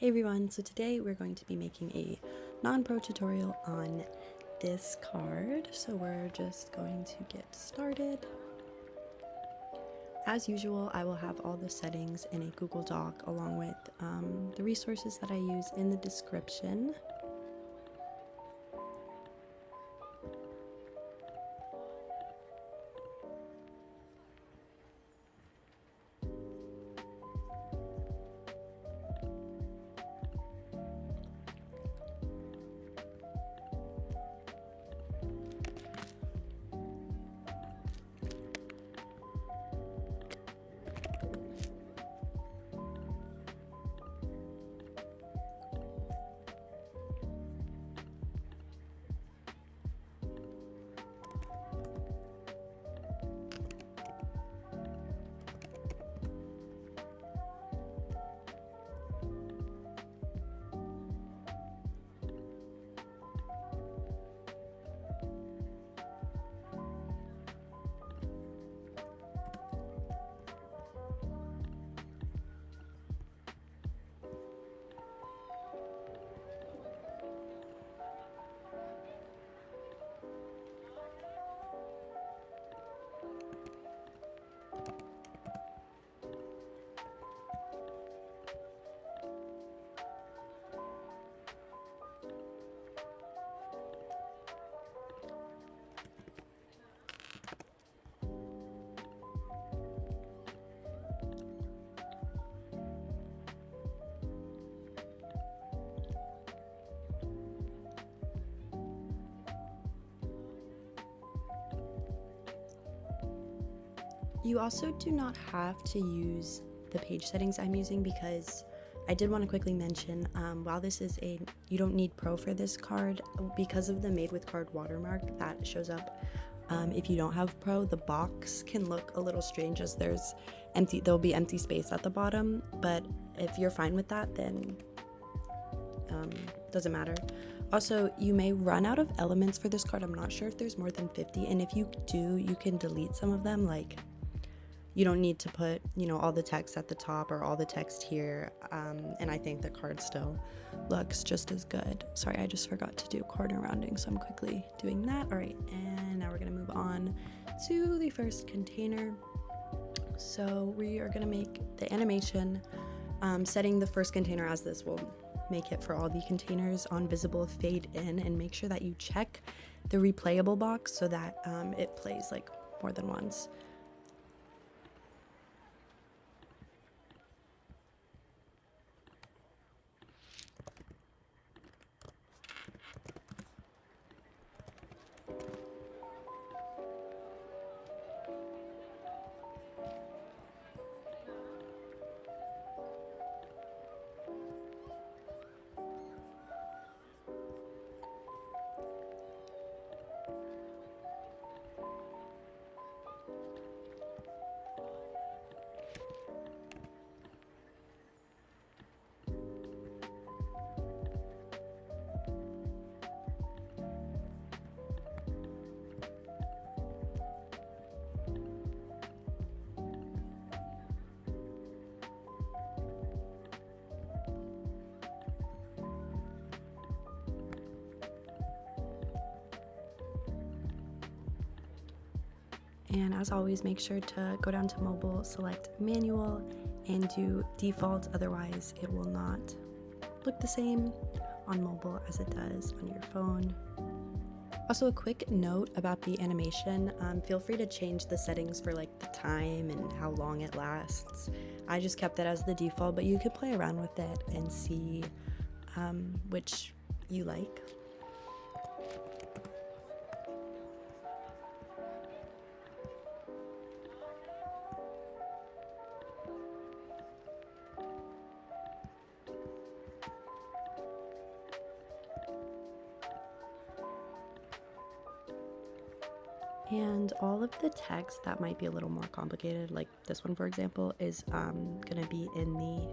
Hey everyone, so today we're going to be making a non-pro tutorial on this card. So we're just going to get started. As usual, I will have all the settings in a Google Doc along with the resources that I use in the description. You also do not have to use the page settings I'm using because I did want to quickly mention while this is you don't need pro for this card because of the made with card watermark that shows up. If you don't have pro, the box can look a little strange as there'll be empty space at the bottom, but if you're fine with that, then doesn't matter. Also, you may run out of elements for this card. I'm not sure if there's more than 50, and if you do, you can delete some of them. Like, you don't need to put, all the text at the top or all the text here, and I think the card still looks just as good. Sorry, I just forgot to do corner rounding, so I'm quickly doing that. All right, and now we're gonna move on to the first container. So we are gonna make the animation, setting the first container as this will make it for all the containers on visible fade in, and make sure that you check the replayable box so that it plays like more than once. And as always, make sure to go down to mobile, select manual, and do default, otherwise it will not look the same on mobile as it does on your phone. Also, a quick note about the animation, feel free to change the settings for like the time and how long it lasts. I just kept it as the default, but you could play around with it and see which you like. And all of the text that might be a little more complicated, like this one for example, is gonna be in the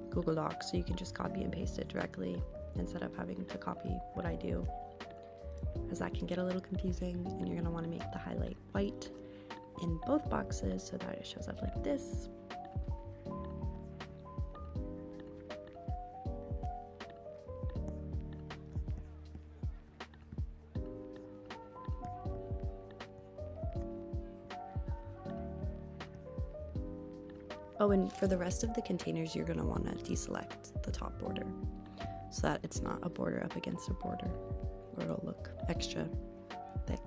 Google Docs, so you can just copy and paste it directly instead of having to copy what I do, as that can get a little confusing. And you're gonna want to make the highlight white in both boxes so that it shows up like this. Oh, and for the rest of the containers, you're going to want to deselect the top border so that it's not a border up against a border, or it'll look extra thick.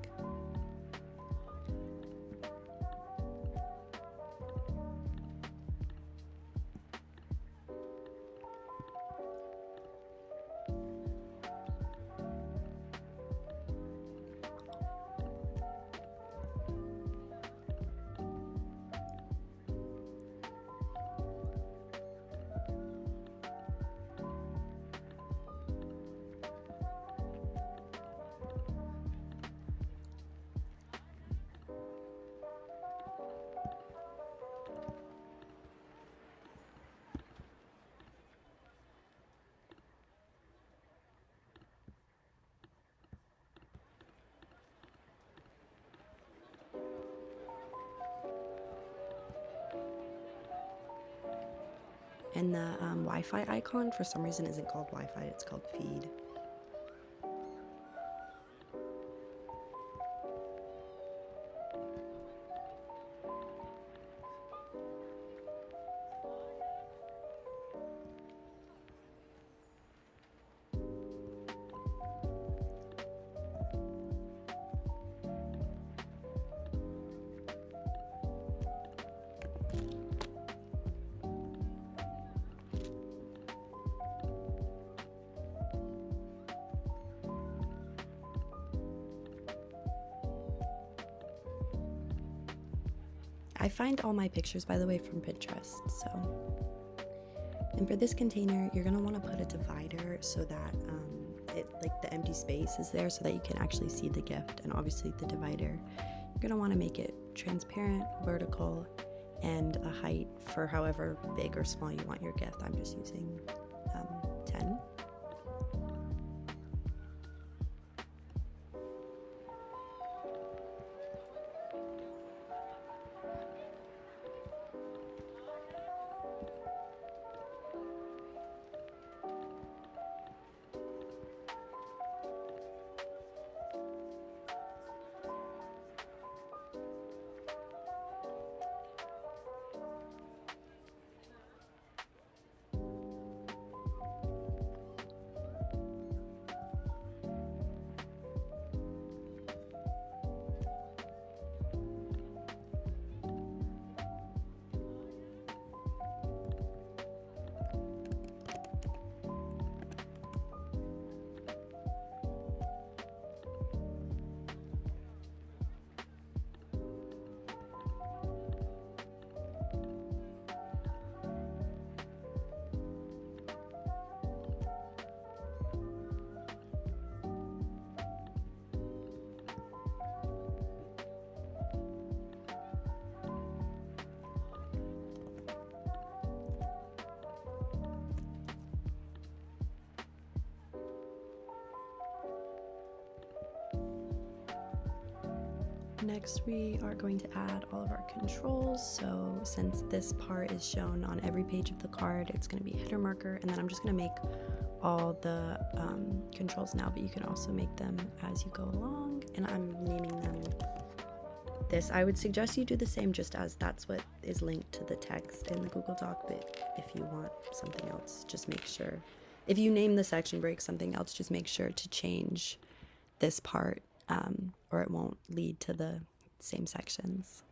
And the Wi-Fi icon, for some reason, isn't called Wi-Fi, it's called feed. I find all my pictures, by the way, from Pinterest, so. And for this container, you're gonna wanna put a divider so that the empty space is there so that you can actually see the gift. And obviously the divider, you're gonna wanna make it transparent, vertical, and a height for however big or small you want your gift. I'm just using 10. Next, we are going to add all of our controls. So since this part is shown on every page of the card, it's going to be header marker, and then I'm just going to make all the controls now, but you can also make them as you go along, and I'm naming them this. I would suggest you do the same, just as that's what is linked to the text in the Google Doc, but if you want something else, just make sure. If you name the section break something else, just make sure to change this part, or it won't lead to the same sections.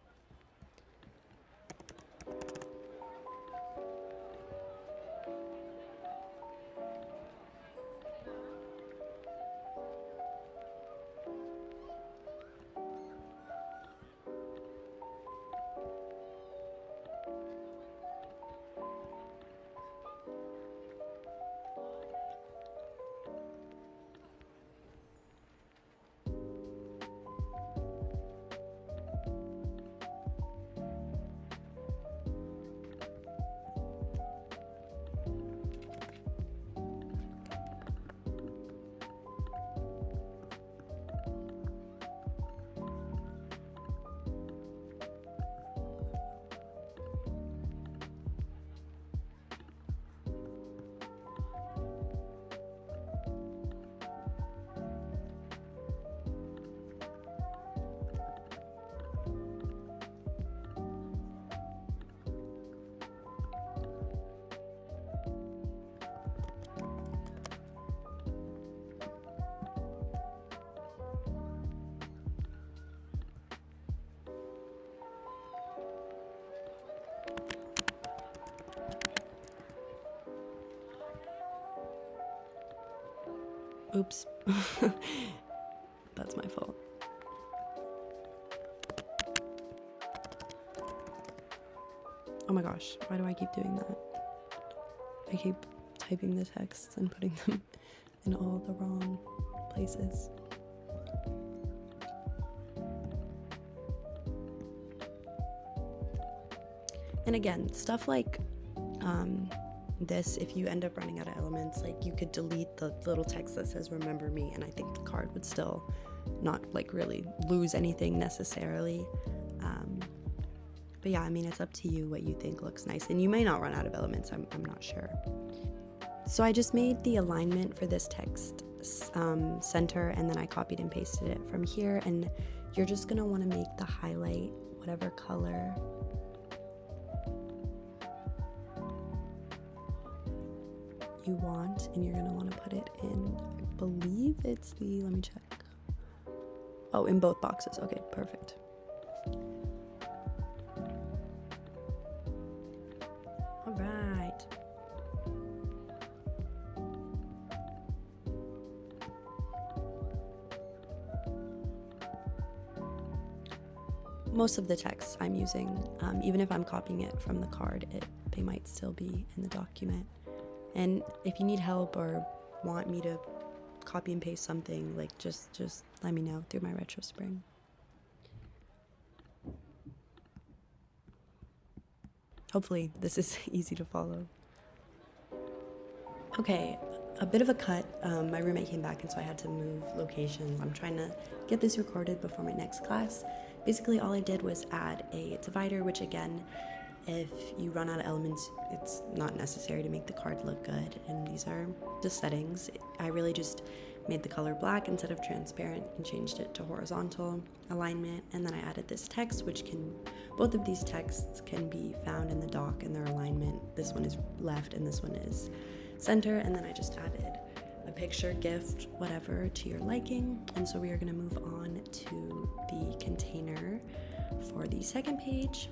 Oops. That's my fault. Oh my gosh, why do I keep doing that? I keep typing the texts and putting them in all the wrong places. And again, stuff like this, if you end up running out of elements, like you could delete the little text that says remember me, and I think the card would still not like really lose anything necessarily. But yeah, I mean, it's up to you what you think looks nice, and you may not run out of elements, I'm not sure. So I just made the alignment for this text center, and then I copied and pasted it from here, and you're just gonna want to make the highlight whatever color you want, and you're gonna want to put it in, I believe it's the, let me check. Oh, in both boxes. Okay, perfect. All right. Most of the texts I'm using, even if I'm copying it from the card, they might still be in the document. And if you need help or want me to copy and paste something, like just let me know through my retro spring. Hopefully this is easy to follow. Okay, a bit of a cut. My roommate came back, and so I had to move locations. I'm trying to get this recorded before my next class. Basically, all I did was add a divider, which again, if you run out of elements, it's not necessary to make the card look good. And these are the settings. I really just made the color black instead of transparent and changed it to horizontal alignment. And then I added this text, which both of these texts can be found in the doc and their alignment. This one is left and this one is center. And then I just added a picture, gift, whatever to your liking. And so we are going to move on to the container for the second page.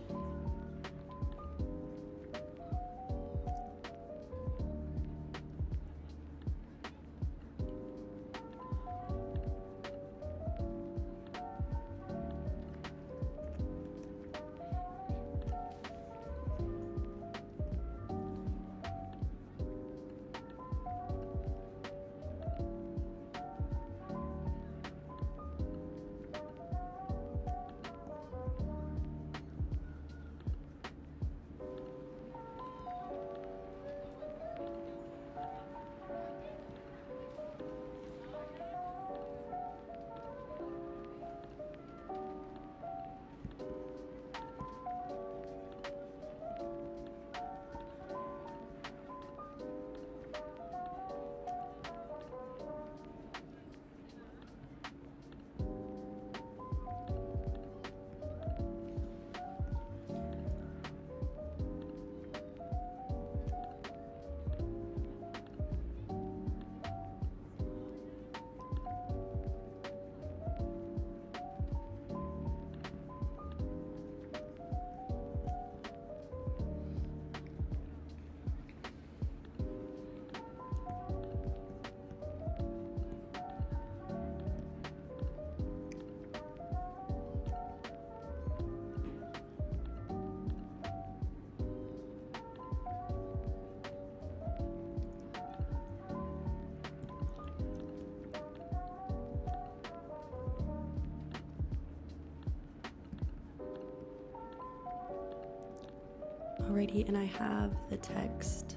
Alrighty, and I have the text,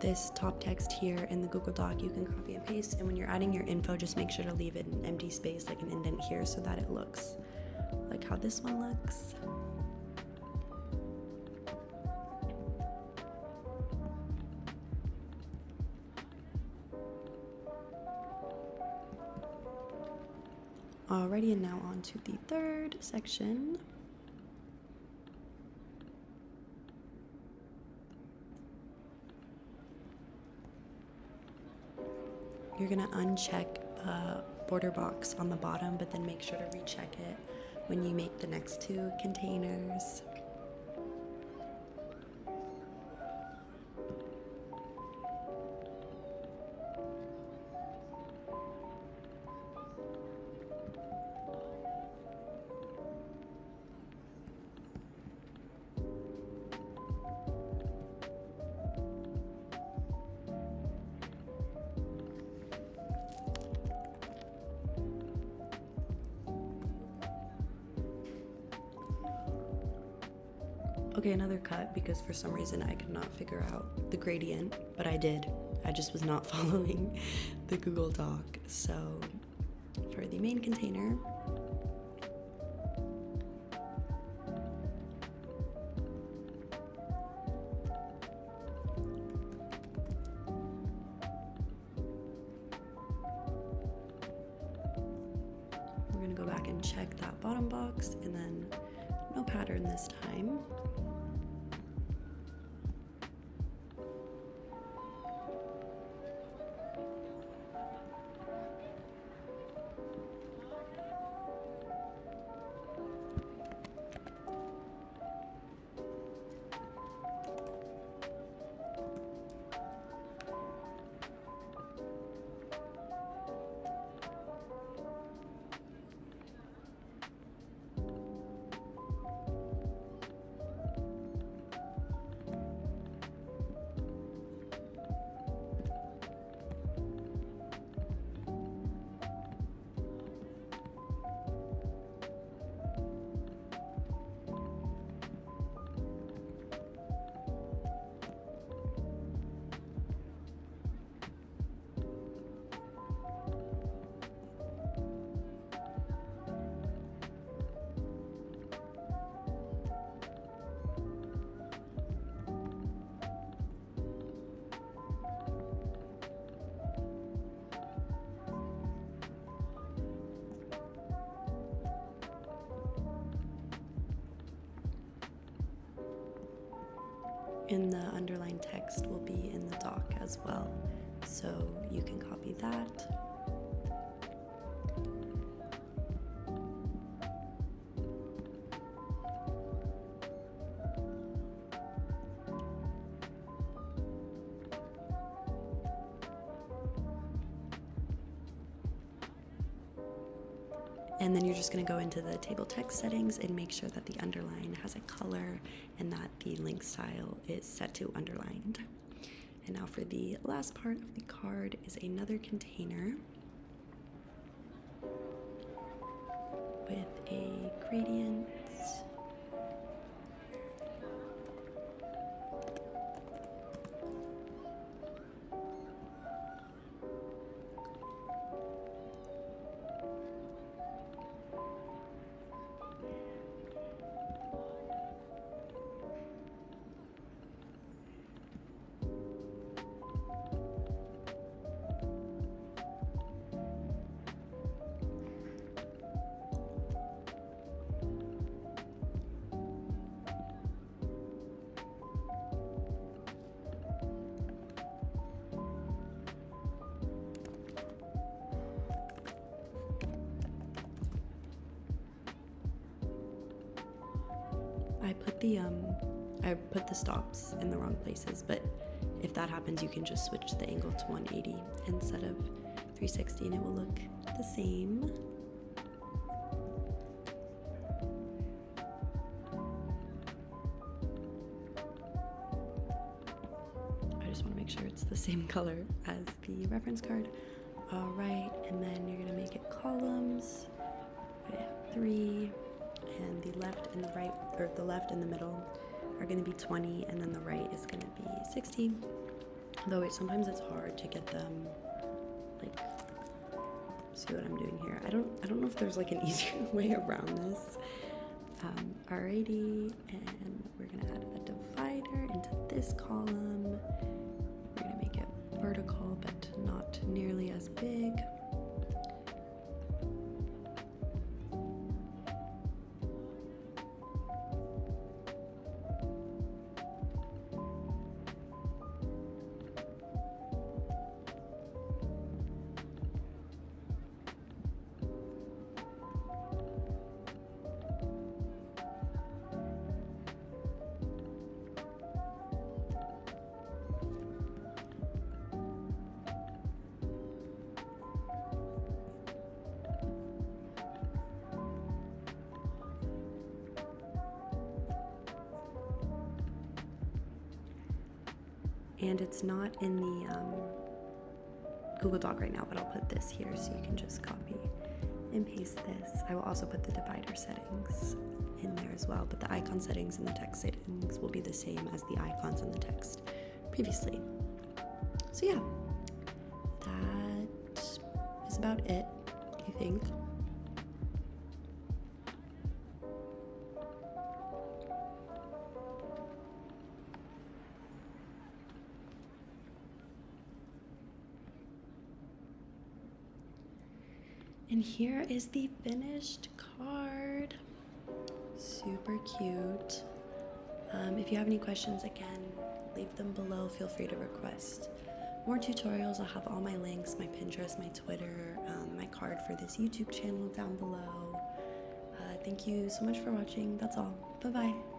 this top text here in the Google Doc. You can copy and paste, and when you're adding your info, just make sure to leave it an empty space, like an indent here, so that it looks like how this one looks. Alrighty, and now on to the third section. You're gonna uncheck the border box on the bottom, but then make sure to recheck it when you make the next two containers. Okay, another cut, because for some reason I could not figure out the gradient, but I did. I just was not following the Google Doc. So for the main container, we're gonna go back and check that bottom box, and then no pattern this time. And the underlined text will be in the doc as well, so you can copy that. And then you're just going to go into the table text settings and make sure that the underline has a color and that the link style is set to underlined. And now for the last part of the card is another container with a gradient. I put the stops in the wrong places, but if that happens, you can just switch the angle to 180 instead of 360 and it will look the same. I just want to make sure it's the same color as the reference card. All right, and then you're gonna make it columns. Okay, 3. And the left and the right, or the left and the middle are going to be 20, and then the right is going to be 60. Though sometimes it's hard to get them, like, see what I'm doing here. I don't know if there's like an easier way around this. Alrighty, and we're going to add a divider into this column. We're going to make it vertical, but not nearly as big. And it's not in the Google Doc right now, but I'll put this here so you can just copy and paste this. I will also put the divider settings in there as well, but the icon settings and the text settings will be the same as the icons and the text previously. So yeah, that is about it, I think. And here is the finished card. Super cute. If you have any questions, again, leave them below. Feel free to request more tutorials. I'll have all my links, my Pinterest, my Twitter, my card for this YouTube channel down below. Thank you so much for watching. That's all. Bye-bye.